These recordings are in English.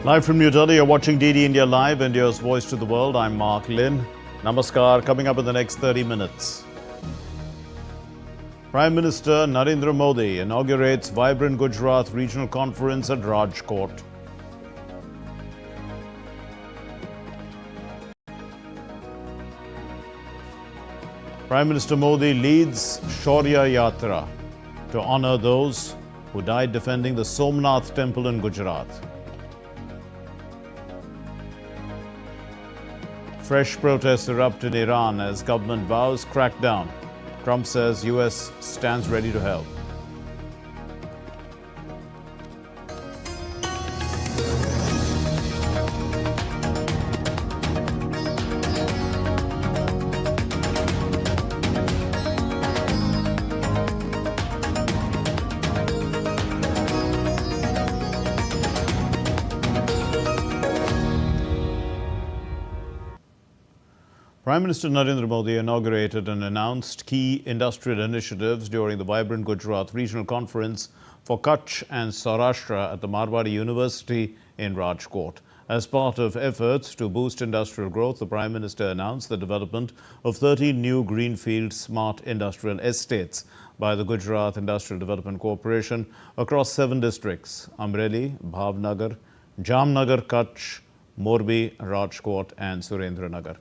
Live from New Delhi, you're watching DD India Live, India's voice to the world. I'm Mark Lynn. Namaskar. Coming up in the next 30 minutes. Prime Minister Narendra Modi inaugurates vibrant Gujarat regional conference at Rajkot. Prime Minister Modi leads Shaurya Yatra to honour those who died defending the Somnath temple in Gujarat. Fresh protests erupt in Iran as government vows crackdown. Trump says US stands ready to help. Prime Minister Narendra Modi inaugurated and announced key industrial initiatives during the vibrant Gujarat Regional Conference for Kutch and Saurashtra at the Marwari University in Rajkot. As part of efforts to boost industrial growth, the Prime Minister announced the development of 13 new greenfield smart industrial estates by the Gujarat Industrial Development Corporation across 7 districts: Amreli, Bhavnagar, Jamnagar, Kutch, Morbi, Rajkot and Surendranagar.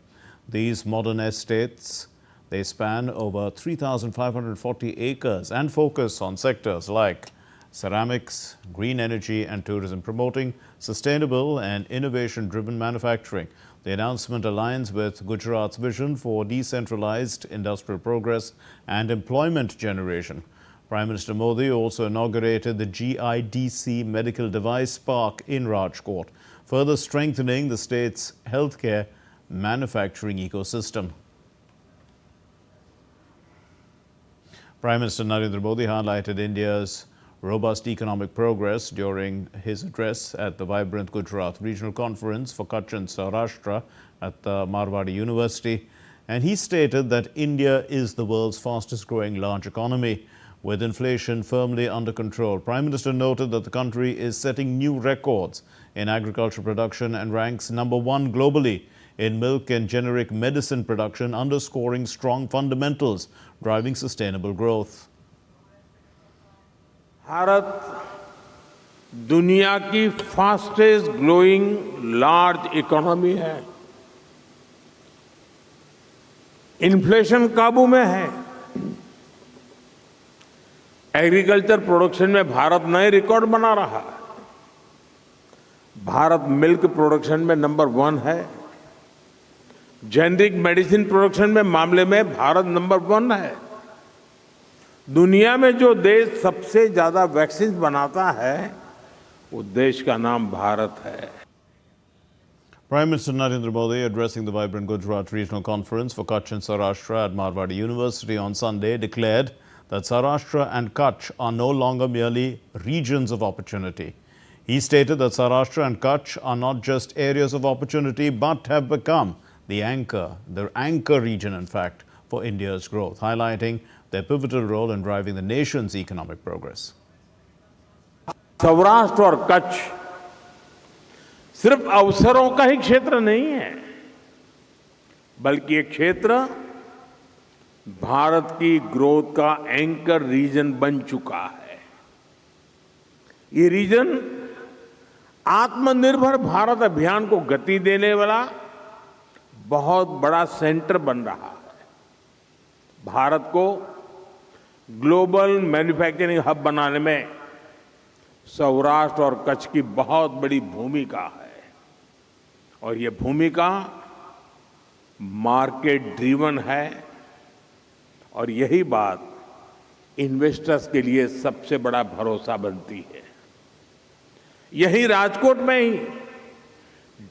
These modern estates, they span over 3,540 acres and focus on sectors like ceramics, green energy and tourism, promoting sustainable and innovation-driven manufacturing. The announcement aligns with Gujarat's vision for decentralized industrial progress and employment generation. Prime Minister Modi also inaugurated the GIDC Medical Device Park in Rajkot, further strengthening the state's healthcare manufacturing ecosystem. Prime Minister Narendra Modi highlighted India's robust economic progress during his address at the vibrant Gujarat Regional Conference for Kutch and Saurashtra at the Marwari University, and he stated that India is the world's fastest growing large economy with inflation firmly under control. Prime Minister noted that the country is setting new records in agricultural production and ranks #1 globally in milk and generic medicine production, underscoring strong fundamentals driving sustainable growth. Bharat दुनिया की fastest growing large economy है। Inflation काबू में है। Agriculture production में भारत नए record बना रहा है। भारत मिल्क प्रोडक्शन में #1 है। जेनरिक मेडिसिन प्रोडक्शन में मामले में भारत #1 है। दुनिया में जो देश सबसे ज्यादा वैक्सीन बनाता है, वो देश का नाम भारत है। Prime Minister Narendra Modi, addressing the vibrant Gujarat Regional Conference for Kutch and Saurashtra at Marwari University on Sunday, declared that Saurashtra and Kutch are no longer merely regions of opportunity. He stated that Saurashtra and Kutch are not just areas of opportunity, but have become the anchor region, in fact, for India's growth, highlighting their pivotal role in driving the nation's economic progress. Saurashtra और कच्छ सिर्फ अवसरों का ही क्षेत्र नहीं है, बल्कि एक क्षेत्र भारत की ग्रोथ का एंकर रीजन बन चुका है। ये रीजन आत्मनिर्भर भारत अभियान को गति देने वाला बहुत बड़ा सेंटर बन रहा है। भारत को ग्लोबल मैन्युफैक्चरिंग हब बनाने में सौराष्ट्र और कच्छ की बहुत बड़ी भूमिका है, और ये भूमिका मार्केट ड्रिवन है, और यही बात इन्वेस्टर्स के लिए सबसे बड़ा भरोसा बनती है। यही राजकोट में ही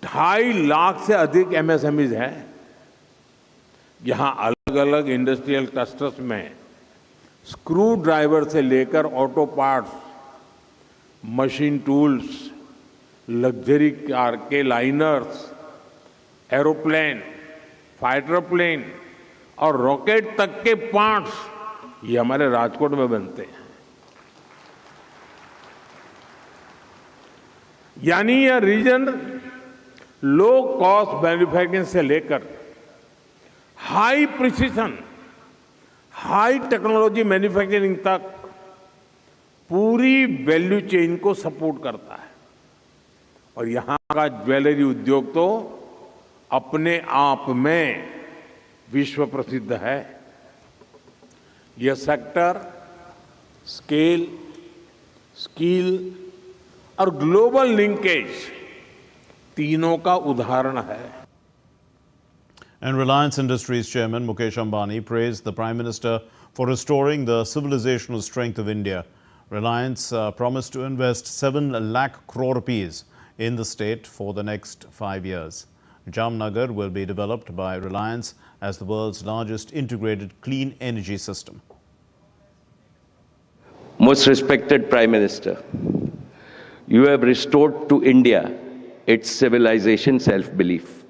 2.5 लाख से अधिक MSMEs हैं, जहां अलग अलग इंडस्ट्रियल क्लस्टर्स में स्क्रू ड्राइवर से लेकर auto parts, machine tools, luxury car के लाइनर्स, एरोप्लेन, फाइटर प्लेन और रॉकेट तक के पार्ट्स ये हमारे राजकोट में बनते हैं। यानी यह रीजन लो कॉस्ट मैन्युफैक्चरिंग से लेकर high precision, high technology manufacturing तक पूरी वैल्यू चेन को सपोर्ट करता है। और यहां का ज्वेलरी उद्योग तो अपने आप में विश्व प्रसिद्ध है। यह सेक्टर स्केल, स्किल और ग्लोबल लिंकेज तीनों का उदाहरण है। And Reliance Industries Chairman Mukesh Ambani praised the Prime Minister for restoring the civilizational strength of India. Reliance promised to invest 7 lakh crore rupees in the state for the next 5 years. Jamnagar will be developed by Reliance as the world's largest integrated clean energy system. Most respected Prime Minister, you have restored to India its civilization self-belief.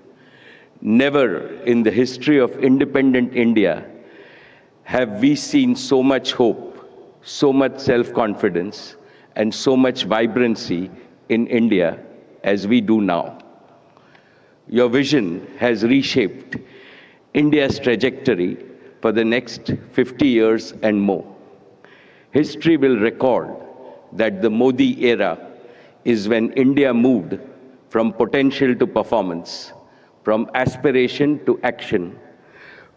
Never in the history of independent India have we seen so much hope, so much self-confidence, and so much vibrancy in India as we do now. Your vision has reshaped India's trajectory for the next 50 years and more. History will record that the Modi era is when India moved from potential to performance, from aspiration to action,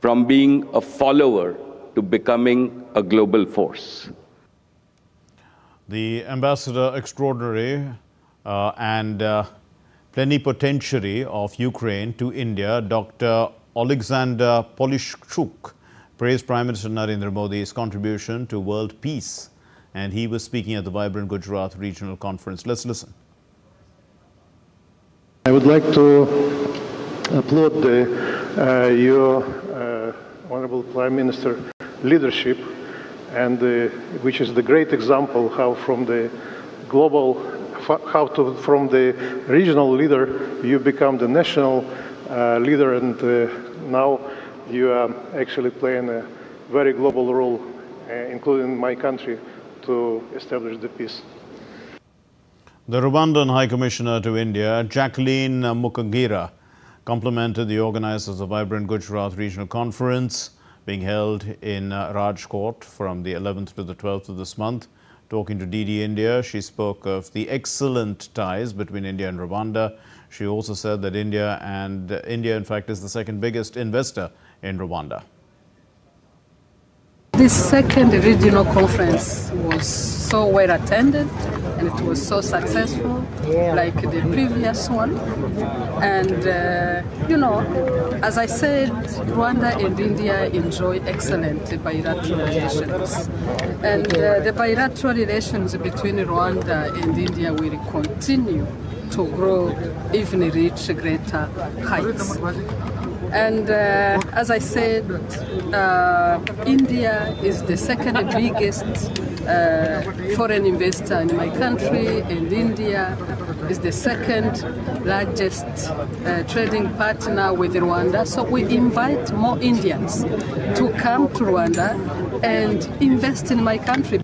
from being a follower to becoming a global force. The Ambassador Extraordinary and Plenipotentiary of Ukraine to India, Dr. Alexander Polishchuk, praised Prime Minister Narendra Modi's contribution to world peace, and he was speaking at the vibrant Gujarat Regional Conference. Let's listen. I would like to applaud your Honorable Prime Minister leadership, and which is the great example how from the global, from the regional leader you become the national leader, and now you are actually playing a very global role, including my country, to establish the peace. The Rwandan High Commissioner to India, Jacqueline Mukagira, complimented the organizers of the vibrant Gujarat Regional Conference being held in Rajkot from the 11th to the 12th of this month. Talking to DD India, she spoke of the excellent ties between India and Rwanda. She also said that India in fact is the second biggest investor in Rwanda. This second regional conference was so well attended and it was so successful like the previous one. And, as I said, Rwanda and India enjoy excellent bilateral relations. And the bilateral relations between Rwanda and India will continue to grow, even reach greater heights. And as I said, India is the second biggest foreign investor in my country, and India is the second largest trading partner with Rwanda. So we invite more Indians to come to Rwanda and invest in my country.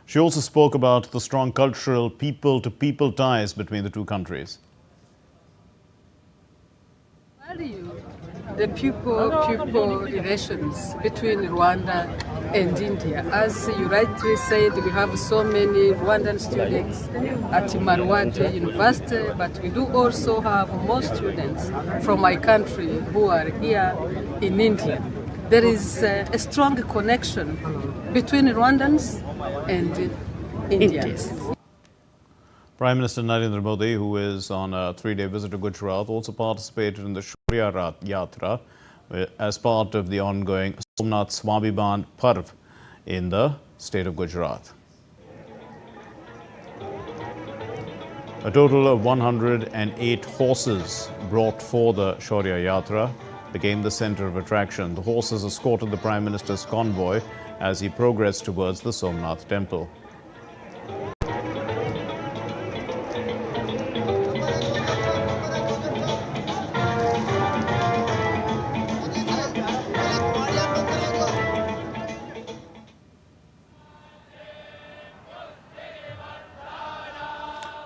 She also spoke about the strong cultural people-to-people ties between the two countries. Value the people relations between Rwanda and India. As you rightly said, we have so many Rwandan students at Marwadi University, but we do also have more students from my country who are here in India. There is a strong connection between Rwandans and Indians. Prime Minister Narendra Modi, who is on a 3-day visit to Gujarat, also participated in the Shaurya Yatra as part of the ongoing Somnath Swabhiman Parv in the state of Gujarat. A total of 108 horses brought for the Shaurya Yatra became the center of attraction. The horses escorted the Prime Minister's convoy as he progressed towards the Somnath temple.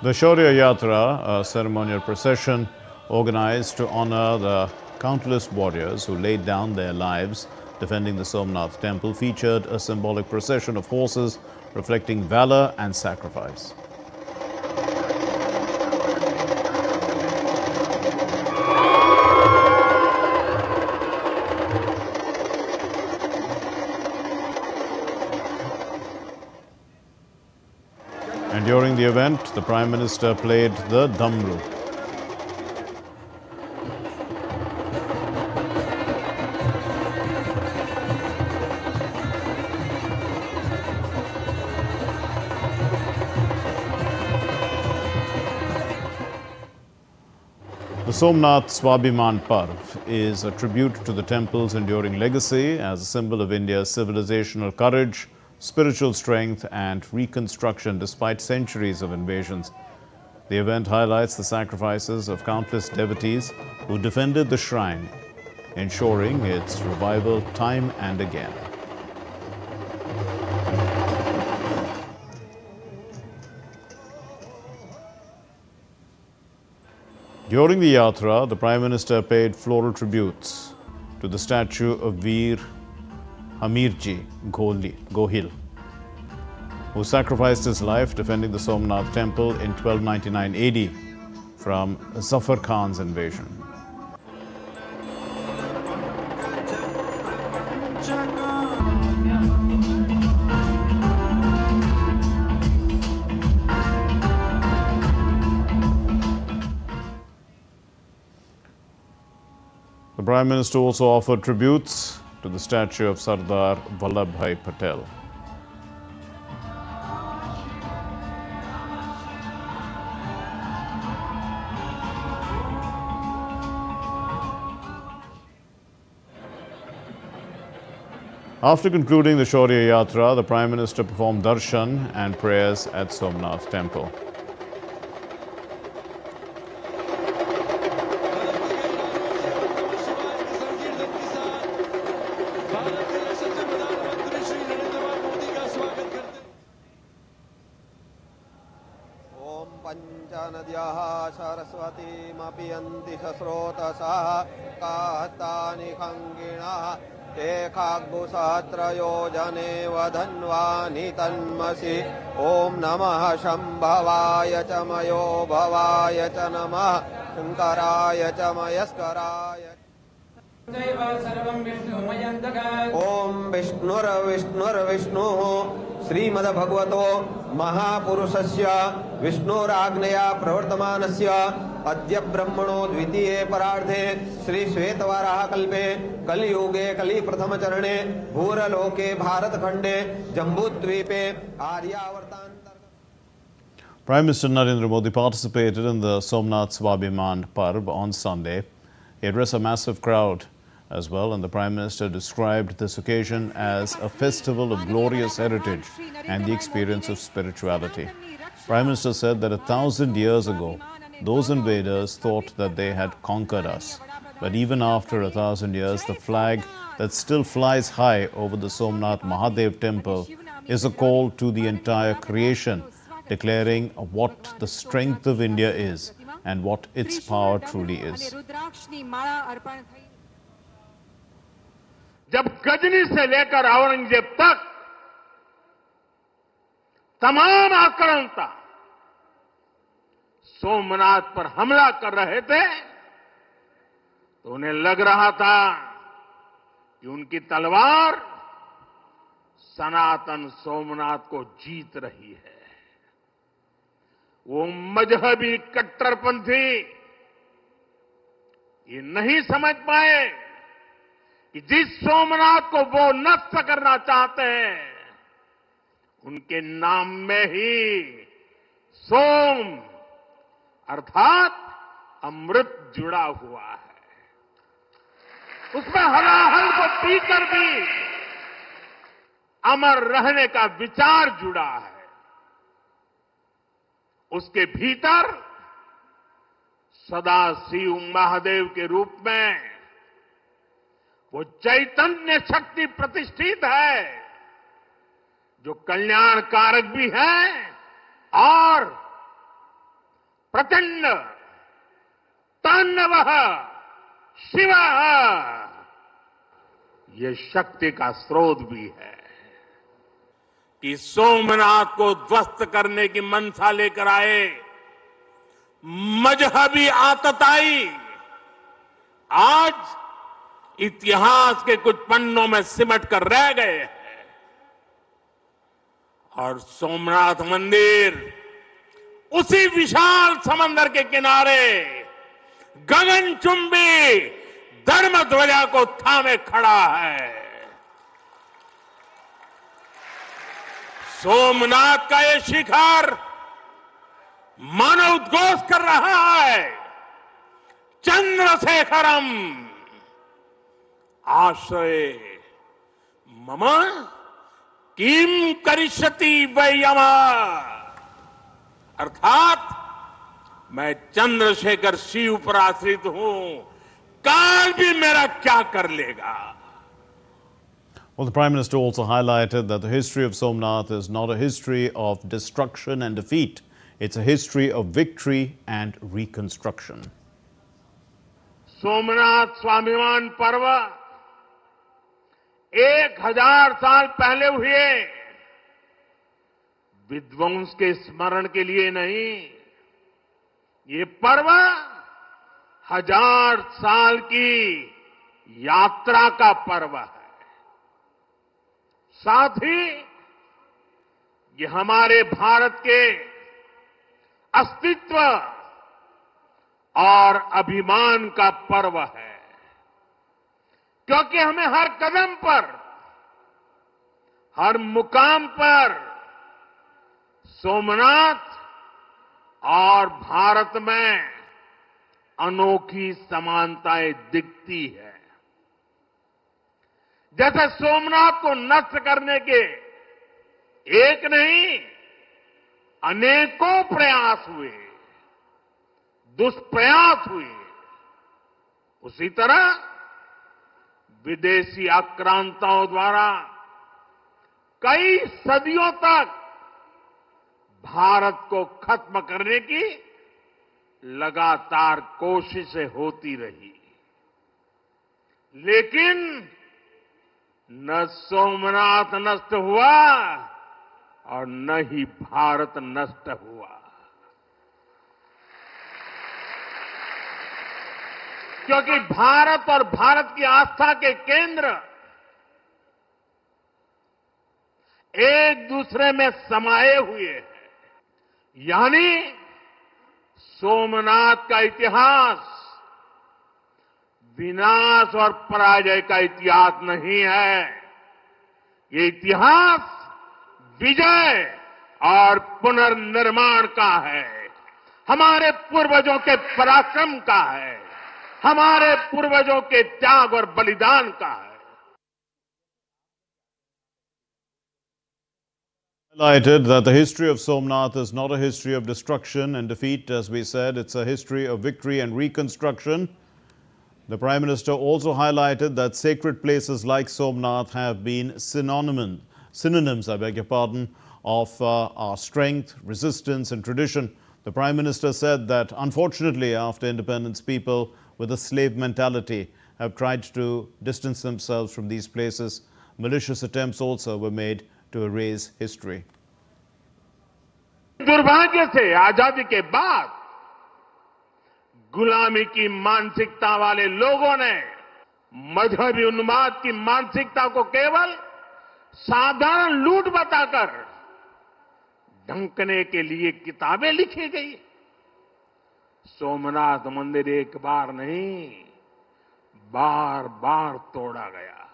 The The Shaurya Yatra, a ceremonial procession organized to honor the countless warriors who laid down their lives defending the Somnath temple, featured a symbolic procession of horses reflecting valor and sacrifice. And during the event, the Prime Minister played the damru. The Somnath Swabhiman Parv is a tribute to the temple's enduring legacy as a symbol of India's civilizational courage, spiritual strength and reconstruction despite centuries of invasions. The event highlights the sacrifices of countless devotees who defended the shrine, ensuring its revival time and again. During the Yatra, the Prime Minister paid floral tributes to the statue of Veer Hamirji Gohil, who sacrificed his life defending the Somnath temple in 1299 AD from Zafar Khan's invasion. The Prime Minister also offered tributes to the statue of Sardar Vallabhbhai Patel. After concluding the Shaurya Yatra, the Prime Minister performed darshan and prayers at Somnath temple. पंचनद्याः सरस्वतीमपि स्रोतसः कातानि खङ्गिणः ते खाग्भुसहस्रयोजने वधन्वानि तन्मसि ॐ नमः शम्भवाय च मयो भवाय च नमः शङ्कराय च मयस्कराय ओम विष्णुर्विष्णुर्विष्णुः श्रीमद्भगवतो महापुरुषस्य विष्णुराज्ञया प्रवर्तमानस्य अद्य ब्रह्मणो द्वितीये परार्धे श्री श्वेतवाराह कल्पे कलियुगे कलिप्रथमचरणे भूरलोके भारतखण्डे जम्बूद्वीपे आर्यावर्तान्तर्गते. Prime Minister Narendra Modi participated in the Somnath Swabhiman Parv on Sunday. He addressed a massive crowd as well, and the Prime Minister described this occasion as a festival of glorious heritage and the experience of spirituality. Prime Minister said that 1,000 years ago, those invaders thought that they had conquered us. But even after 1,000 years, the flag that still flies high over the Somnath Mahadev temple is a call to the entire creation, declaring what the strength of India is and what its power truly is. जब गजनी से लेकर औरंगजेब तक तमाम आक्रांता सोमनाथ पर हमला कर रहे थे तो उन्हें लग रहा था कि उनकी तलवार सनातन सोमनाथ को जीत रही है। वो मजहबी कट्टरपंथी ये नहीं समझ पाए कि जिस सोमनाथ को वो नष्ट करना चाहते हैं उनके नाम में ही सोम अर्थात अमृत जुड़ा हुआ है। उसमें हलाहल को पीकर भी अमर रहने का विचार जुड़ा है। उसके भीतर सदाशिव महादेव के रूप में वो चैतन्य शक्ति प्रतिष्ठित है जो कल्याण कारक भी है और प्रचंड तांडवः शिवः ये शक्ति का स्रोत भी है कि सोमनाथ को ध्वस्त करने की मंशा लेकर आए मजहबी आतताई आज इतिहास के कुछ पन्नों में सिमट कर रह गए हैं और सोमनाथ मंदिर उसी विशाल समंदर के किनारे गगनचुंबी धर्म ध्वजा को थामे खड़ा है। सोमनाथ का ये शिखर मानवोद्घोष कर रहा है, चंद्रशेखरम आश्रय मम किम करिष्यति वयम, अर्थात मैं चंद्रशेखर शिव पर आश्रित हूं, काल भी मेरा क्या कर लेगा। Well, the Prime Minister also highlighted that the history of Somnath is not a history of destruction and defeat. It's a history of victory and reconstruction. Somnath स्वाभिमान पर्व 1000 साल पहले हुए विध्वंस के स्मरण के लिए नहीं, ये पर्व 1000 साल की यात्रा का पर्व है। साथ ही ये हमारे भारत के अस्तित्व और अभिमान का पर्व है, क्योंकि हमें हर कदम पर, हर मुकाम पर सोमनाथ और भारत में अनोखी समानताएं दिखती है। जैसे सोमनाथ को नष्ट करने के एक नहीं अनेकों प्रयास हुए, दुष्प्रयास हुए, उसी तरह विदेशी आक्रांताओं द्वारा कई सदियों तक भारत को खत्म करने की लगातार कोशिशें होती रही, लेकिन न सोमनाथ नष्ट हुआ और न ही भारत नष्ट हुआ, क्योंकि भारत और भारत की आस्था के केंद्र एक दूसरे में समाये हुए हैं। यानी सोमनाथ का इतिहास विनाश और पराजय का इतिहास नहीं है, ये इतिहास विजय और पुनर्निर्माण का है, हमारे पूर्वजों के पराक्रम का है, हमारे पूर्वजों के त्याग और बलिदान का है। Highlighted that the history of Somnath is not a history of destruction and defeat, as we said, it's a history of victory and reconstruction. The Prime Minister also highlighted that sacred places like Somnath have been synonyms, I beg your pardon, of our strength, resistance and tradition. The Prime Minister said that unfortunately after independence, people with a slave mentality have tried to distance themselves from these places. Malicious attempts also were made to erase history. दुर्भाग्य से आजादी के बाद गुलामी की मानसिकता वाले लोगों ने मजहबी उन्माद की मानसिकता को केवल साधारण लूट बताकर ढंकने के लिए किताबें लिखी गई। सोमनाथ मंदिर एक बार नहीं, बार बार तोड़ा गया।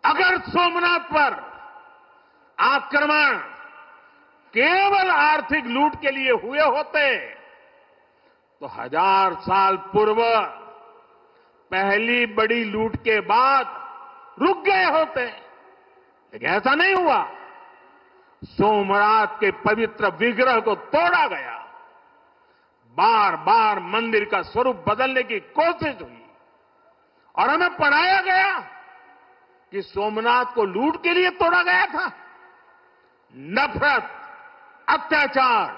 अगर सोमनाथ पर आक्रमण केवल आर्थिक लूट के लिए हुए होते तो 1000 साल पूर्व पहली बड़ी लूट के बाद रुक गए होते, लेकिन ऐसा नहीं हुआ। सोमनाथ के पवित्र विग्रह को तोड़ा गया, बार बार मंदिर का स्वरूप बदलने की कोशिश हुई और हमें पढ़ाया गया कि सोमनाथ को लूट के लिए तोड़ा गया था। नफरत, अत्याचार,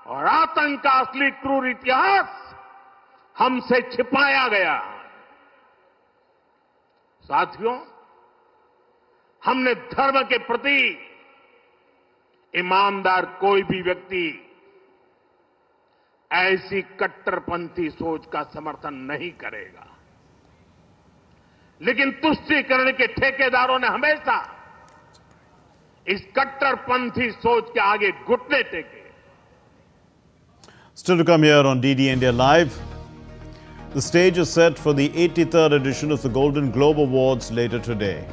और आतंक का असली क्रूर इतिहास हमसे छिपाया गया। साथियों, हमने धर्म के प्रति ईमानदार कोई भी व्यक्ति ऐसी कट्टरपंथी सोच का समर्थन नहीं करेगा, लेकिन तुष्टीकरण के ठेकेदारों ने हमेशा इस कट्टरपंथी सोच के आगे घुटने टेके। Still to come here on DD India Live, the stage is set for the 83rd edition of the Golden Globe Awards later today.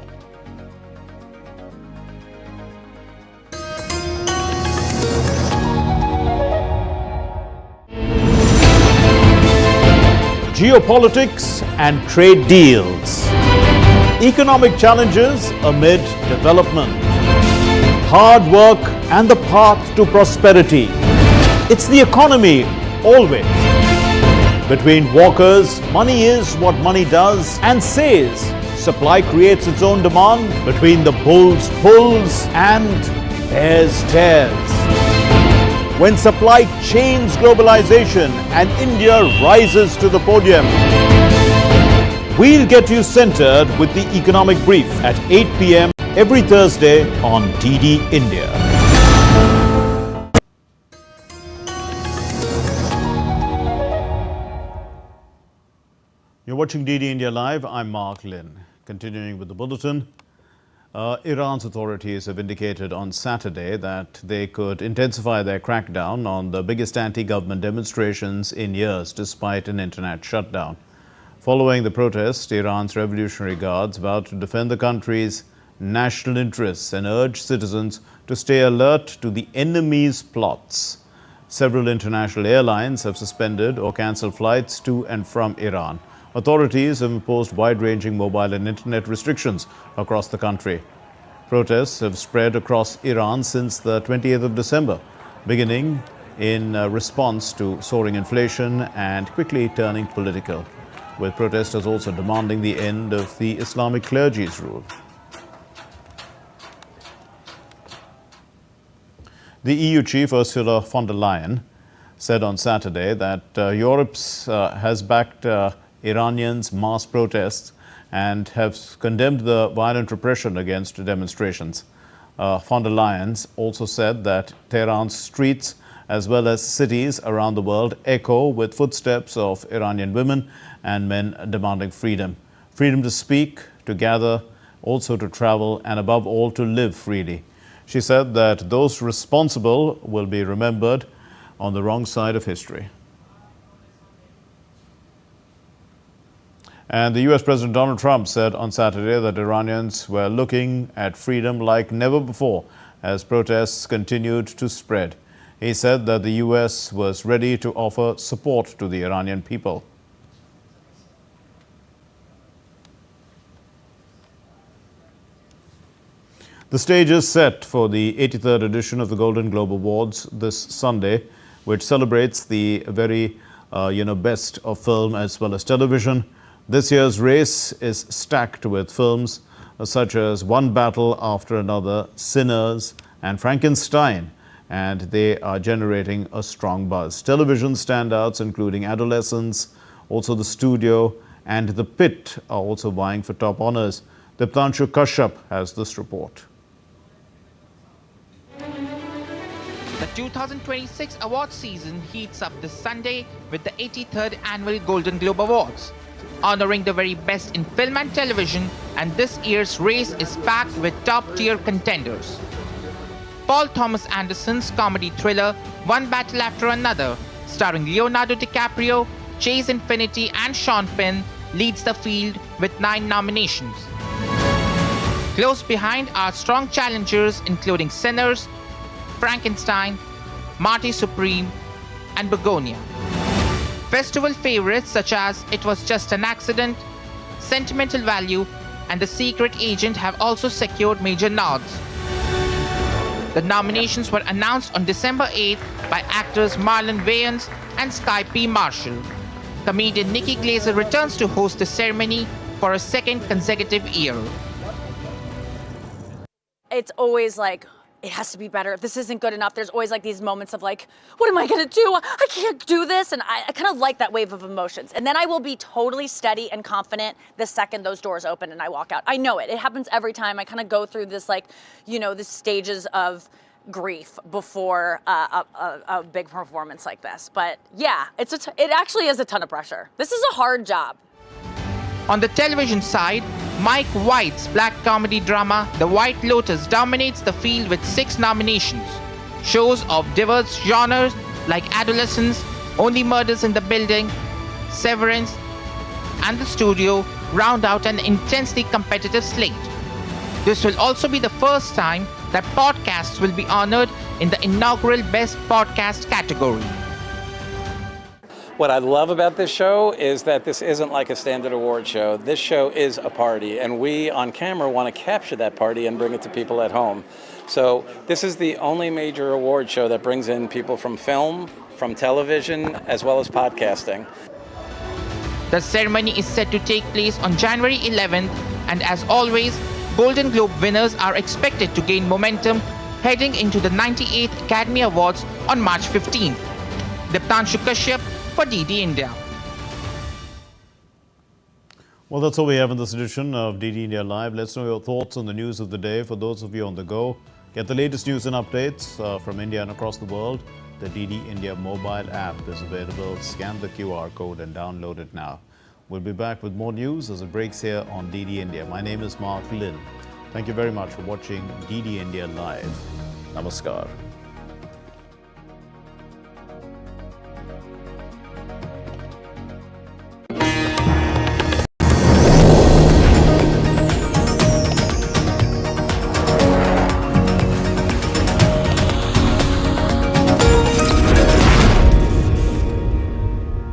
Geopolitics and trade deals. Economic challenges amid development. Hard work and the path to prosperity. It's the economy always. Between walkers, money is what money does and says. Supply creates its own demand. Between the bulls pulls and bears tears. When supply chains globalization and India rises to the podium. We'll get you centered with the economic brief at 8 p.m. every Thursday on DD India. You're watching DD India Live. I'm Mark Lynn. Continuing with the bulletin. Iran's authorities have indicated on Saturday that they could intensify their crackdown on the biggest anti-government demonstrations in years despite an internet shutdown. Following the protest, Iran's Revolutionary Guards vowed to defend the country's national interests and urged citizens to stay alert to the enemy's plots. Several international airlines have suspended or cancelled flights to and from Iran. Authorities have imposed wide-ranging mobile and internet restrictions across the country. Protests have spread across Iran since the 28th of December, beginning in response to soaring inflation and quickly turning political, with protesters also demanding the end of the Islamic clergy's rule. The EU chief Ursula von der Leyen said on Saturday that Europe has backed Iranians' mass protests and have condemned the violent repression against demonstrations. Von der Leyen also said that Tehran's streets as well as cities around the world echo with footsteps of Iranian women and men demanding freedom. Freedom to speak, to gather, also to travel, and above all to live freely. She said that those responsible will be remembered on the wrong side of history. And the US President Donald Trump said on Saturday that Iranians were looking at freedom like never before as protests continued to spread. He said that the US was ready to offer support to the Iranian people. The stage is set for the 83rd edition of the Golden Globe Awards this Sunday, which celebrates the very best of film as well as television. This year's race is stacked with films such as One Battle After Another, Sinners and Frankenstein, and they are generating a strong buzz. Television standouts including Adolescence, also The Studio and The Pit are also vying for top honors. Diptanshu Kashyap has this report. The 2026 awards season heats up this Sunday with the 83rd Annual Golden Globe Awards, honoring the very best in film and television, and this year's race is packed with top-tier contenders. Paul Thomas Anderson's comedy thriller One Battle After Another, starring Leonardo DiCaprio, Chase Infinity and Sean Penn, leads the field with 9 nominations. Close behind are strong challengers including Sinners, Frankenstein, Marty Supreme and Begonia. Festival favorites such as It Was Just an Accident, Sentimental Value and The Secret Agent have also secured major nods. The nominations were announced on December 8th by actors Marlon Wayans and Sky P. Marshall. Comedian Nikki Glaser returns to host the ceremony for a second consecutive year. It's always like it has to be better. This isn't good enough. There's always like these moments of like, what am I gonna do? I can't do this. And I kind of like that wave of emotions. And then I will be totally steady and confident the second those doors open and I walk out. I know it. It happens every time. I kind of go through this like, you know, the stages of grief before a big performance like this. But yeah, it actually is a ton of pressure. This is a hard job. On the television side, Mike White's black comedy drama The White Lotus dominates the field with 6 nominations. Shows of diverse genres like Adolescence, Only Murders in the Building, Severance, and The Studio round out an intensely competitive slate. This will also be the first time that podcasts will be honored in the inaugural Best Podcast category. What I love about this show is that this isn't like a standard award show. This show is a party, and we on camera want to capture that party and bring it to people at home. So this is the only major award show that brings in people from film, from television, as well as podcasting. The ceremony is set to take place on January 11th, and as always, Golden Globe winners are expected to gain momentum heading into the 98th Academy Awards on March 15th. Diptanshu Kashyap for DD India. Well, that's all we have in this edition of DD India Live. Let's know your thoughts on the news of the day. For those of you on the go, get the latest news and updates from India and across the world. The DD India mobile app is available. Scan the QR code and download it now. We'll be back with more news as it breaks here on DD India. My name is Mark Lin. Thank you very much for watching DD India Live. Namaskar.